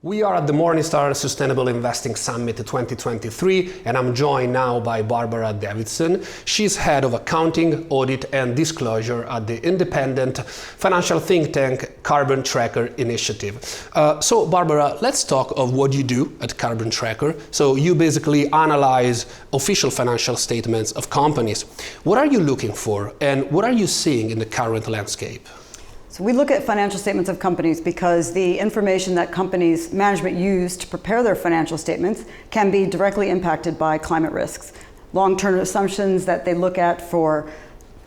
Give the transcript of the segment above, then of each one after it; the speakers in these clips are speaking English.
We are at the Morningstar Sustainable Investing Summit 2023, and I'm joined now by Barbara Davidson. She's head of accounting, audit, and disclosure at the independent financial think tank Carbon Tracker Initiative. So Barbara, let's talk of what you do at Carbon Tracker. So you basically analyze official financial statements of companies. What are you looking for, and what are you seeing in the current landscape? So we look at financial statements of companies because the information that companies' management use to prepare their financial statements can be directly impacted by climate risks. Long-term assumptions that they look at for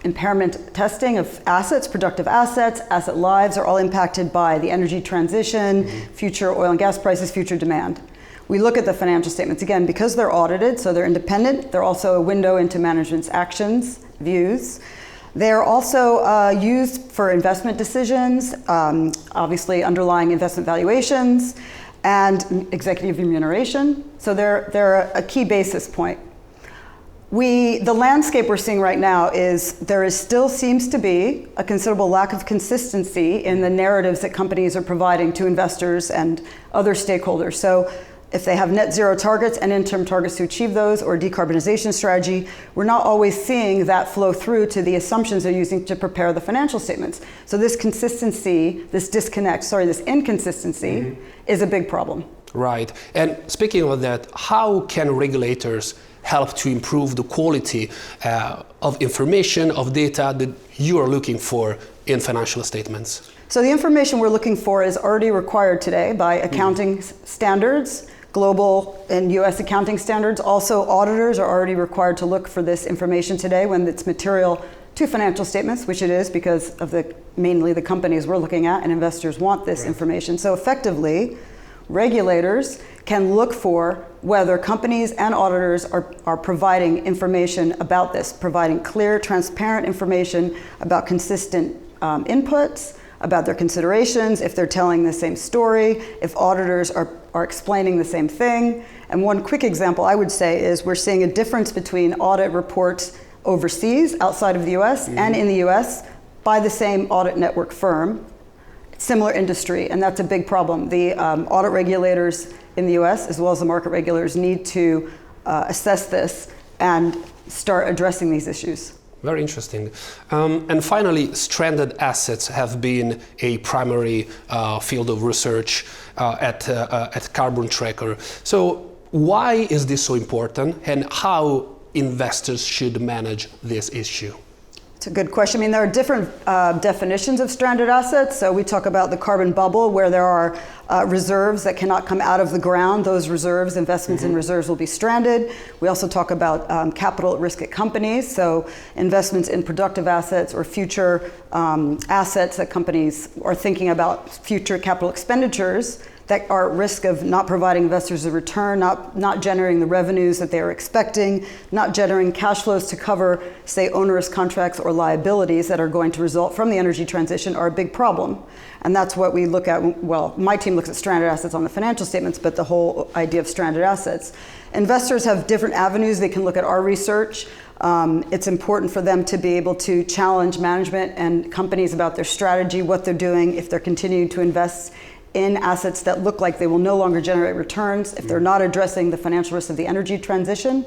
impairment testing of assets, productive assets, asset lives are all impacted by the energy transition, future oil and gas prices, future demand. We look at the financial statements, again, because they're audited, so they're independent. They're also a window into management's actions, views. They're also used for investment decisions, obviously underlying investment valuations, and executive remuneration. So they're a key basis point. The landscape we're seeing right now is there still seems to be a considerable lack of consistency in the narratives that companies are providing to investors and other stakeholders. So if they have net zero targets and interim targets to achieve those, or decarbonization strategy, we're not always seeing that flow through to the assumptions they're using to prepare the financial statements. So this inconsistency is a big problem. Right. And speaking of that, how can regulators help to improve the quality of information, of data that you are looking for in financial statements? So the information we're looking for is already required today by accounting standards, global and US accounting standards. Also, auditors are already required to look for this information today when it's material to financial statements, which it is because of mainly the companies we're looking at, and investors want this information. So effectively, regulators can look for whether companies and auditors are providing information about this, providing clear, transparent information about consistent inputs, about their considerations, if they're telling the same story, if auditors are explaining the same thing. And one quick example I would say is we're seeing a difference between audit reports overseas, outside of the US, and in the US by the same audit network firm, similar industry, and that's a big problem. The audit regulators in the US, as well as the market regulators, need to assess this and start addressing these issues. Very interesting. And finally, stranded assets have been a primary field of research at Carbon Tracker. So why is this so important, and how investors should manage this issue? It's a good question. I mean, there are different definitions of stranded assets. So we talk about the carbon bubble, where there are reserves that cannot come out of the ground. Those reserves, investments in reserves, will be stranded. We also talk about capital at risk at companies. So investments in productive assets or future assets that companies are thinking about, future capital expenditures that are at risk of not providing investors a return, not generating the revenues that they are expecting, not generating cash flows to cover, say, onerous contracts or liabilities that are going to result from the energy transition, are a big problem. And that's what we look at. Well, my team looks at stranded assets on the financial statements, but the whole idea of stranded assets. Investors have different avenues. They can look at our research. It's important for them to be able to challenge management and companies about their strategy, what they're doing, if they're continuing to invest in assets that look like they will no longer generate returns, if they're not addressing the financial risks of the energy transition.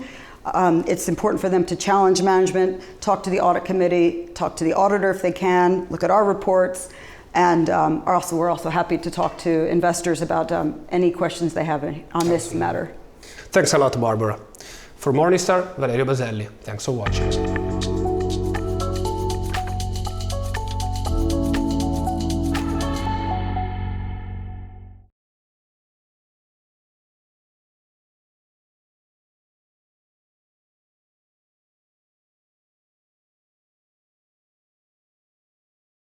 It's important for them to challenge management, talk to the audit committee, talk to the auditor if they can, look at our reports, and we're also happy to talk to investors about any questions they have on this matter. Thanks a lot, Barbara. For Morningstar, Valerio Baselli. Thanks for watching.